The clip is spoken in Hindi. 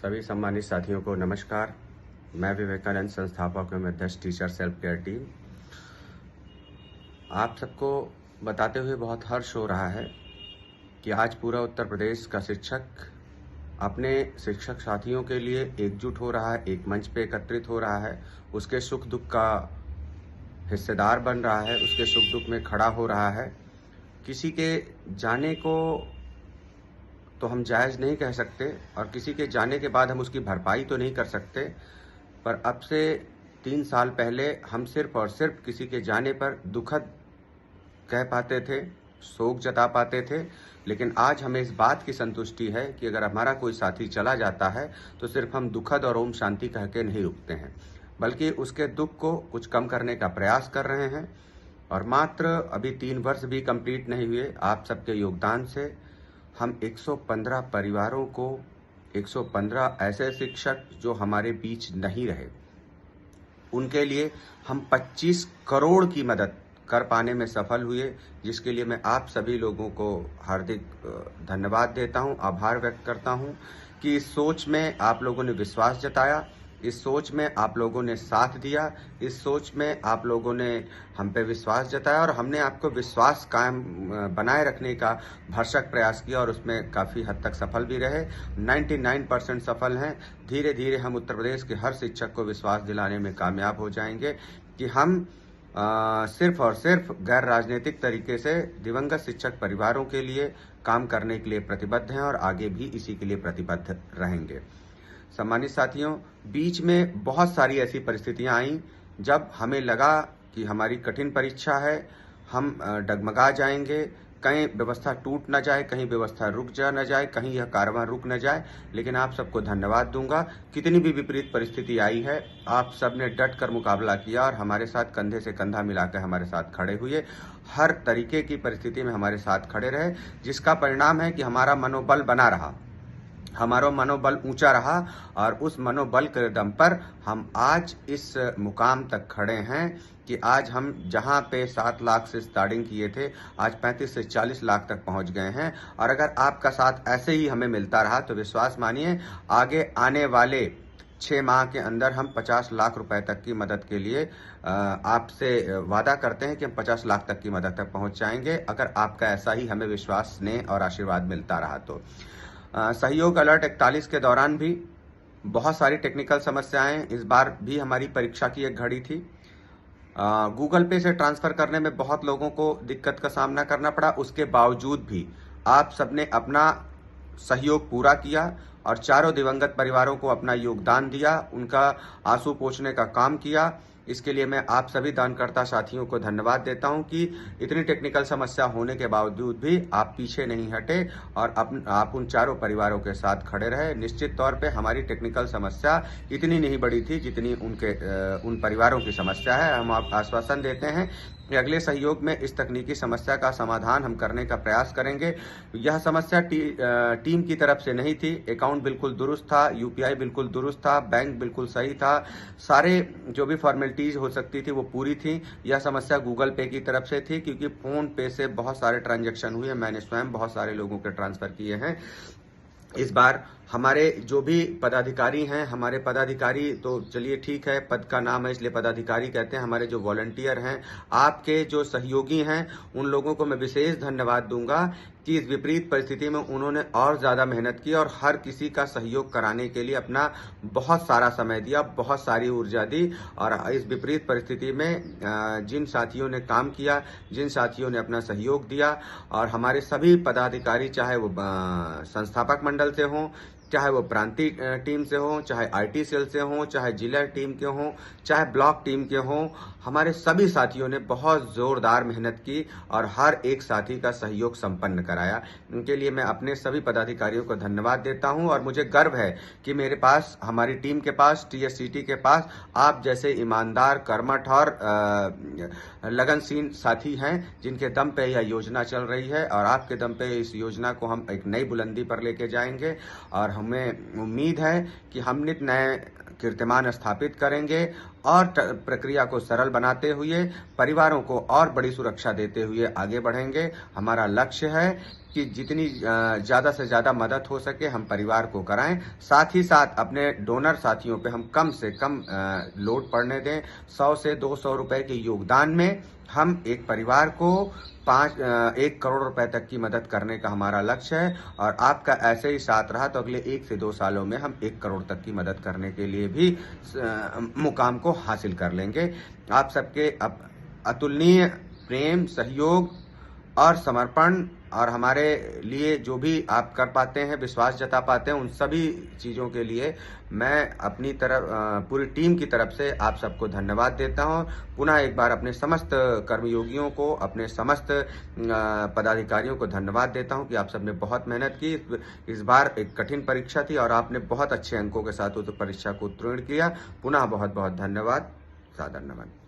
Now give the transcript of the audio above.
सभी सम्मानित साथियों को नमस्कार। मैं विवेकानंद संस्थापक एवं अध्यक्ष टीचर सेल्फ केयर टीम। आप सबको बताते हुए बहुत हर्ष हो रहा है कि आज पूरा उत्तर प्रदेश का शिक्षक अपने शिक्षक साथियों के लिए एकजुट हो रहा है, एक मंच पे एकत्रित हो रहा है, उसके सुख दुख का हिस्सेदार बन रहा है, उसके सुख दुख में खड़ा हो रहा है। किसी के जाने को तो हम जायज़ नहीं कह सकते और किसी के जाने के बाद हम उसकी भरपाई तो नहीं कर सकते, पर अब से 3 साल पहले हम सिर्फ और सिर्फ किसी के जाने पर दुखद कह पाते थे, शोक जता पाते थे। लेकिन आज हमें इस बात की संतुष्टि है कि अगर हमारा कोई साथी चला जाता है तो सिर्फ हम दुखद और ओम शांति कह के नहीं रुकते हैं, बल्कि उसके दुख को कुछ कम करने का प्रयास कर रहे हैं। और मात्र अभी 3 वर्ष भी कंप्लीट नहीं हुए, आप सबके योगदान से हम 115 परिवारों को, 115 ऐसे शिक्षक जो हमारे बीच नहीं रहे, उनके लिए हम 25 करोड़ की मदद कर पाने में सफल हुए, जिसके लिए मैं आप सभी लोगों को हार्दिक धन्यवाद देता हूं, आभार व्यक्त करता हूं कि इस सोच में आप लोगों ने विश्वास जताया, इस सोच में आप लोगों ने साथ दिया, इस सोच में आप लोगों ने हम पे विश्वास जताया और हमने आपको विश्वास कायम बनाए रखने का भरसक प्रयास किया और उसमें काफ़ी हद तक सफल भी रहे। 99% सफल हैं। धीरे धीरे हम उत्तर प्रदेश के हर शिक्षक को विश्वास दिलाने में कामयाब हो जाएंगे कि हम सिर्फ और सिर्फ गैर राजनीतिक तरीके से दिवंगत शिक्षक परिवारों के लिए काम करने के लिए प्रतिबद्ध हैं और आगे भी इसी के लिए प्रतिबद्ध रहेंगे। सम्मानित साथियों, बीच में बहुत सारी ऐसी परिस्थितियां आईं जब हमें लगा कि हमारी कठिन परीक्षा है, हम डगमगा जाएंगे, कहीं व्यवस्था टूट न जाए, कहीं व्यवस्था रुक जा न जाए, कहीं यह कारवां रुक न जाए। लेकिन आप सबको धन्यवाद दूंगा, कितनी भी विपरीत परिस्थिति आई है, आप सब ने डट कर मुकाबला किया और हमारे साथ कंधे से कंधा मिलाकर हमारे साथ खड़े हुए, हर तरीके की परिस्थिति में हमारे साथ खड़े रहे, जिसका परिणाम है कि हमारा मनोबल बना रहा, हमारा मनोबल ऊंचा रहा और उस मनोबल के दम पर हम आज इस मुकाम तक खड़े हैं कि आज हम जहां पे 7 लाख से स्टार्टिंग किए थे, आज 35 से 40 लाख तक पहुंच गए हैं। और अगर आपका साथ ऐसे ही हमें मिलता रहा तो विश्वास मानिए, आगे आने वाले 6 माह के अंदर हम 50 लाख रुपए तक की मदद के लिए आपसे वादा करते हैं कि हम 50 लाख तक की मदद तक पहुंच जाएंगे, अगर आपका ऐसा ही हमें विश्वास, स्नेह और आशीर्वाद मिलता रहा तो। सहयोग अलर्ट 41 के दौरान भी बहुत सारी टेक्निकल समस्याएं, इस बार भी हमारी परीक्षा की एक घड़ी थी। गूगल पे से ट्रांसफर करने में बहुत लोगों को दिक्कत का सामना करना पड़ा, उसके बावजूद भी आप सबने अपना सहयोग पूरा किया और चारों दिवंगत परिवारों को अपना योगदान दिया, उनका आंसू पोंछने का काम किया। इसके लिए मैं आप सभी दानकर्ता साथियों को धन्यवाद देता हूं कि इतनी टेक्निकल समस्या होने के बावजूद भी आप पीछे नहीं हटे और आप उन चारों परिवारों के साथ खड़े रहे। निश्चित तौर पे हमारी टेक्निकल समस्या इतनी नहीं बड़ी थी जितनी उन परिवारों की समस्या है। हम आप आश्वासन देते हैं कि अगले सहयोग में इस तकनीकी समस्या का समाधान हम करने का प्रयास करेंगे। यह समस्या टीम की तरफ से नहीं थी, अकाउंट बिल्कुल दुरुस्त था, यूपीआई बिल्कुल दुरुस्त था, बैंक बिल्कुल सही था, सारे जो भी फॉर्मेलिटीज हो सकती थी वो पूरी थी। यह समस्या गूगल पे की तरफ से थी क्योंकि फोन पे से बहुत सारे ट्रांजैक्शन हुए, मैंने स्वयं बहुत सारे लोगों के ट्रांसफर किए हैं। इस बार हमारे जो भी पदाधिकारी हैं, हमारे पदाधिकारी तो चलिए ठीक है, पद का नाम है इसलिए पदाधिकारी कहते हैं, हमारे जो वॉलंटियर हैं, आपके जो सहयोगी हैं, उन लोगों को मैं विशेष धन्यवाद दूंगा कि इस विपरीत परिस्थिति में उन्होंने और ज़्यादा मेहनत की और हर किसी का सहयोग कराने के लिए अपना बहुत सारा समय दिया, बहुत सारी ऊर्जा दी। और इस विपरीत परिस्थिति में जिन साथियों ने काम किया, जिन साथियों ने अपना सहयोग दिया, और हमारे सभी पदाधिकारी, चाहे वो संस्थापक मंडल से हों, चाहे वो प्रांतीय टीम से हो, चाहे आईटी सेल से हो, चाहे जिला टीम के हों, चाहे ब्लॉक टीम के हों, हमारे सभी साथियों ने बहुत जोरदार मेहनत की और हर एक साथी का सहयोग संपन्न कराया। इनके लिए मैं अपने सभी पदाधिकारियों को धन्यवाद देता हूं और मुझे गर्व है कि मेरे पास, हमारी टीम के पास, टीएससीटी के पास आप जैसे ईमानदार, कर्मठ और लगनशील साथी हैं, जिनके दम पे यह योजना चल रही है और आपके दम पे इस योजना को हम एक नई बुलंदी पर लेके जाएंगे। और हमें उम्मीद है कि हम नित नए कीर्तिमान स्थापित करेंगे और प्रक्रिया को सरल बनाते हुए परिवारों को और बड़ी सुरक्षा देते हुए आगे बढ़ेंगे। हमारा लक्ष्य है कि जितनी ज़्यादा से ज़्यादा मदद हो सके हम परिवार को कराएं। साथ ही साथ अपने डोनर साथियों पे हम कम से कम लोड पड़ने दें। 100 से 200 रुपए के योगदान में हम एक परिवार को 1 करोड़ रुपए तक की मदद करने का हमारा लक्ष्य है। और आपका ऐसे ही साथ रहा तो अगले 1 से 2 सालों में हम 1 करोड़ तक की मदद करने के लिए भी मुकाम को हासिल कर लेंगे। आप सबके अतुलनीय प्रेम, सहयोग और समर्पण और हमारे लिए जो भी आप कर पाते हैं, विश्वास जता पाते हैं, उन सभी चीज़ों के लिए मैं अपनी तरफ पूरी टीम की तरफ से आप सबको धन्यवाद देता हूं। पुनः एक बार अपने समस्त कर्मयोगियों को, अपने समस्त पदाधिकारियों को धन्यवाद देता हूं कि आप सबने बहुत मेहनत की। इस बार एक कठिन परीक्षा थी और आपने बहुत अच्छे अंकों के साथ उस परीक्षा को उत्तीर्ण किया। पुनः बहुत बहुत धन्यवाद। सादर नमन।